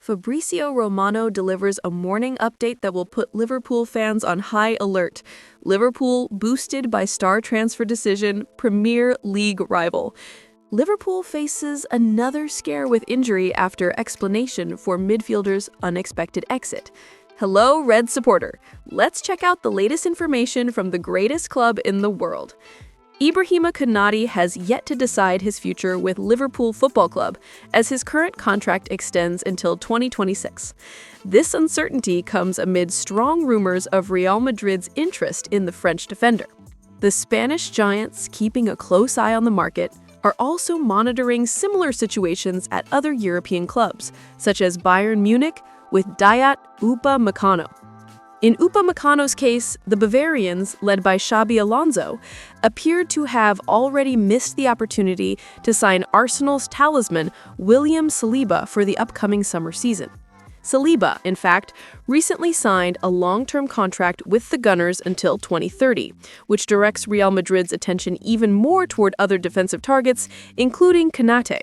Fabrizio Romano delivers a morning update that will put Liverpool fans on high alert. Liverpool boosted by star transfer decision, Premier League rival. Liverpool faces another scare with injury after explanation for midfielder's unexpected exit. Hello, Red supporter. Let's check out the latest information from the greatest club in the world. Ibrahim Konate has yet to decide his future with Liverpool Football Club, as his current contract extends until 2026. This uncertainty comes amid strong rumors of Real Madrid's interest in the French defender. The Spanish giants, keeping a close eye on the market, are also monitoring similar situations at other European clubs, such as Bayern Munich with Dayot Upamecano. In Upamecano's case, the Bavarians, led by Xabi Alonso, appeared to have already missed the opportunity to sign Arsenal's talisman William Saliba for the upcoming summer season. Saliba, in fact, recently signed a long-term contract with the Gunners until 2030, which directs Real Madrid's attention even more toward other defensive targets, including Konate.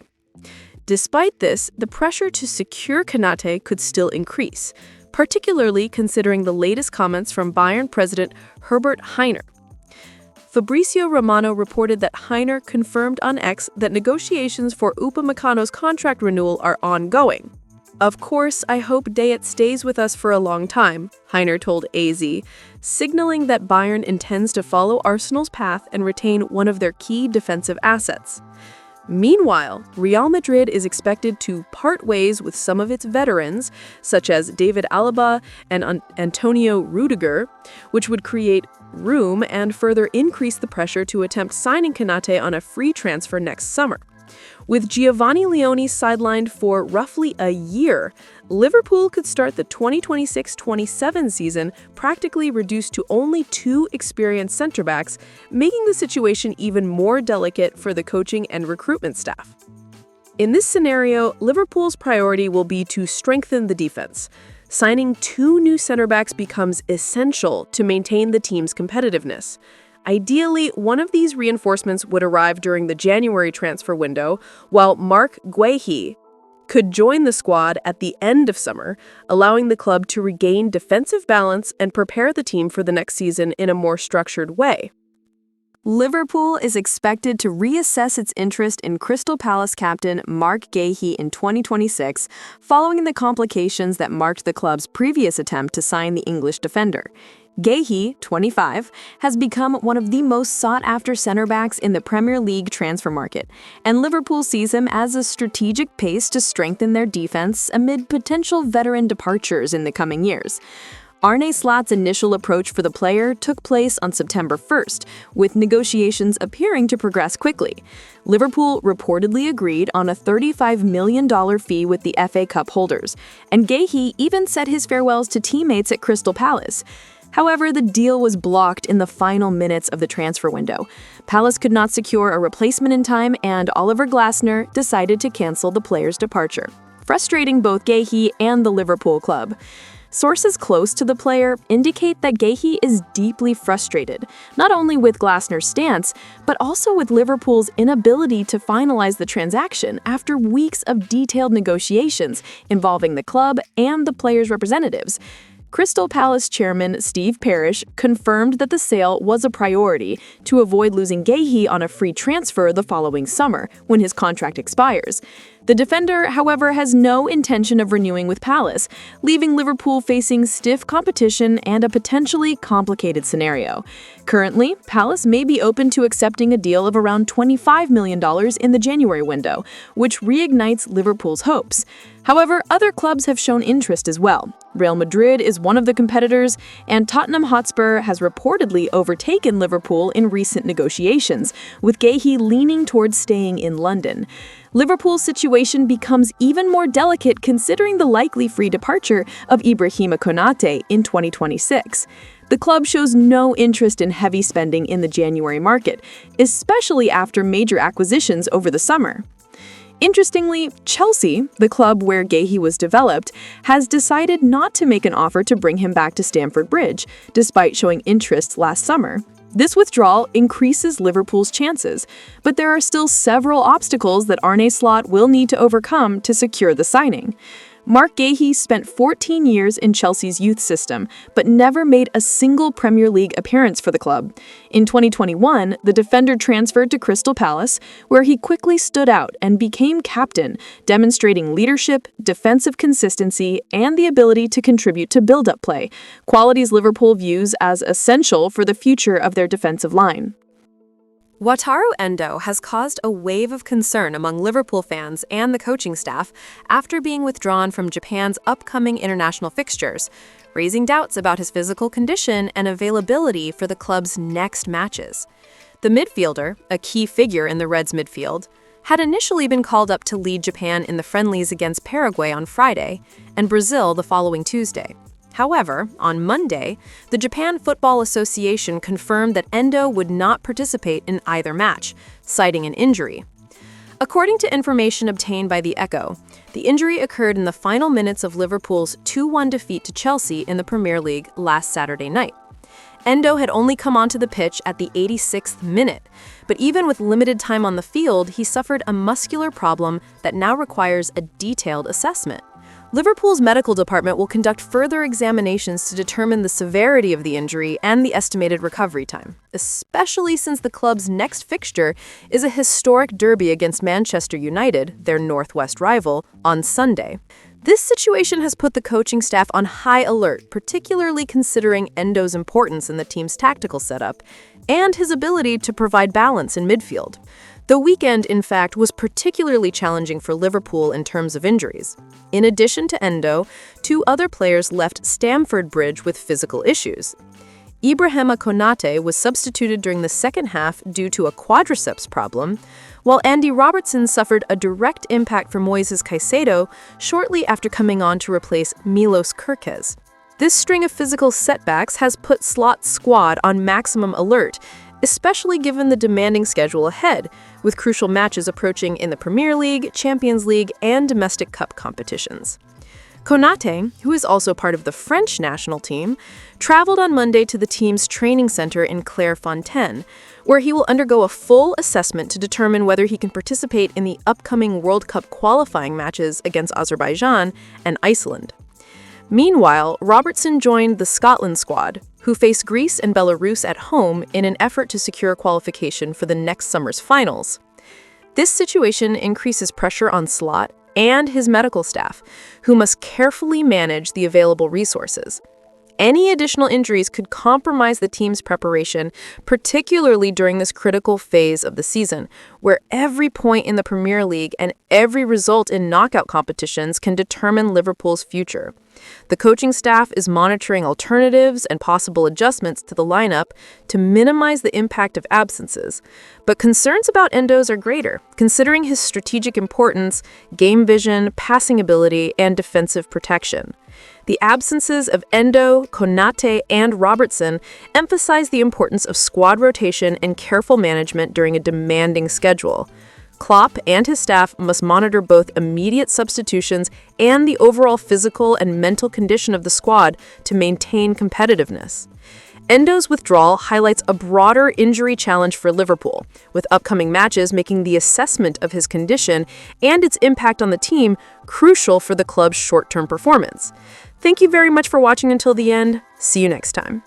Despite this, the pressure to secure Konate could still increase, particularly considering the latest comments from Bayern president Herbert Hainer. Fabrizio Romano reported that Hainer confirmed on X that negotiations for Upamecano's contract renewal are ongoing. "Of course, I hope Dayot stays with us for a long time," Hainer told AZ, signaling that Bayern intends to follow Arsenal's path and retain one of their key defensive assets. Meanwhile, Real Madrid is expected to part ways with some of its veterans, such as David Alaba and Antonio Rudiger, which would create room and further increase the pressure to attempt signing Konate on a free transfer next summer. With Giovanni Leone sidelined for roughly a year, Liverpool could start the 2026-27 season practically reduced to only 2 experienced center-backs, making the situation even more delicate for the coaching and recruitment staff. In this scenario, Liverpool's priority will be to strengthen the defense. Signing 2 new center-backs becomes essential to maintain the team's competitiveness. Ideally, one of these reinforcements would arrive during the January transfer window, while Marc Guehi could join the squad at the end of summer, allowing the club to regain defensive balance and prepare the team for the next season in a more structured way. Liverpool is expected to reassess its interest in Crystal Palace captain Marc Guehi in 2026, following the complications that marked the club's previous attempt to sign the English defender. Guehi, 25, has become one of the most sought-after center-backs in the Premier League transfer market, and Liverpool sees him as a strategic pace to strengthen their defense amid potential veteran departures in the coming years. Arne Slot's initial approach for the player took place on September 1st, with negotiations appearing to progress quickly. Liverpool reportedly agreed on a $35 million fee with the FA Cup holders, and Guehi even said his farewells to teammates at Crystal Palace. However, the deal was blocked in the final minutes of the transfer window. Palace could not secure a replacement in time, and Oliver Glasner decided to cancel the player's departure, frustrating both Guehi and the Liverpool club. Sources close to the player indicate that Guehi is deeply frustrated, not only with Glasner's stance, but also with Liverpool's inability to finalize the transaction after weeks of detailed negotiations involving the club and the player's representatives. Crystal Palace chairman Steve Parish confirmed that the sale was a priority to avoid losing Guehi on a free transfer the following summer, when his contract expires. The defender, however, has no intention of renewing with Palace, leaving Liverpool facing stiff competition and a potentially complicated scenario. Currently, Palace may be open to accepting a deal of around $25 million in the January window, which reignites Liverpool's hopes. However, other clubs have shown interest as well. Real Madrid is one of the competitors, and Tottenham Hotspur has reportedly overtaken Liverpool in recent negotiations, with Guehi leaning towards staying in London. Liverpool's situation becomes even more delicate considering the likely free departure of Ibrahim Konate in 2026. The club shows no interest in heavy spending in the January market, especially after major acquisitions over the summer. Interestingly, Chelsea, the club where Guehi was developed, has decided not to make an offer to bring him back to Stamford Bridge, despite showing interest last summer. This withdrawal increases Liverpool's chances, but there are still several obstacles that Arne Slot will need to overcome to secure the signing. Marc Guehi spent 14 years in Chelsea's youth system, but never made a single Premier League appearance for the club. In 2021, the defender transferred to Crystal Palace, where he quickly stood out and became captain, demonstrating leadership, defensive consistency, and the ability to contribute to build-up play, qualities Liverpool views as essential for the future of their defensive line. Wataru Endo has caused a wave of concern among Liverpool fans and the coaching staff after being withdrawn from Japan's upcoming international fixtures, raising doubts about his physical condition and availability for the club's next matches. The midfielder, a key figure in the Reds' midfield, had initially been called up to lead Japan in the friendlies against Paraguay on Friday and Brazil the following Tuesday. However, on Monday, the Japan Football Association confirmed that Endo would not participate in either match, citing an injury. According to information obtained by the Echo, the injury occurred in the final minutes of Liverpool's 2-1 defeat to Chelsea in the Premier League last Saturday night. Endo had only come onto the pitch at the 86th minute, but even with limited time on the field, he suffered a muscular problem that now requires a detailed assessment. Liverpool's medical department will conduct further examinations to determine the severity of the injury and the estimated recovery time, especially since the club's next fixture is a historic derby against Manchester United, their northwest rival, on Sunday. This situation has put the coaching staff on high alert, particularly considering Endo's importance in the team's tactical setup and his ability to provide balance in midfield. The weekend, in fact, was particularly challenging for Liverpool in terms of injuries. In addition to Endo, two other players left Stamford Bridge with physical issues. Ibrahim Konate was substituted during the second half due to a quadriceps problem, while Andy Robertson suffered a direct impact from Moises Caicedo shortly after coming on to replace Milos Kerkez. This string of physical setbacks has put Slot's squad on maximum alert, especially given the demanding schedule ahead, with crucial matches approaching in the Premier League, Champions League, and domestic cup competitions. Konate, who is also part of the French national team, traveled on Monday to the team's training center in Clairefontaine, where he will undergo a full assessment to determine whether he can participate in the upcoming World Cup qualifying matches against Azerbaijan and Iceland. Meanwhile, Robertson joined the Scotland squad, who face Greece and Belarus at home in an effort to secure qualification for the next summer's finals. This situation increases pressure on Slot and his medical staff, who must carefully manage the available resources. Any additional injuries could compromise the team's preparation, particularly during this critical phase of the season, where every point in the Premier League and every result in knockout competitions can determine Liverpool's future. The coaching staff is monitoring alternatives and possible adjustments to the lineup to minimize the impact of absences, but concerns about Endo's are greater, considering his strategic importance, game vision, passing ability, and defensive protection. The absences of Endo, Konate, and Robertson emphasize the importance of squad rotation and careful management during a demanding schedule. Klopp and his staff must monitor both immediate substitutions and the overall physical and mental condition of the squad to maintain competitiveness. Endo's withdrawal highlights a broader injury challenge for Liverpool, with upcoming matches making the assessment of his condition and its impact on the team crucial for the club's short-term performance. Thank you very much for watching until the end. See you next time.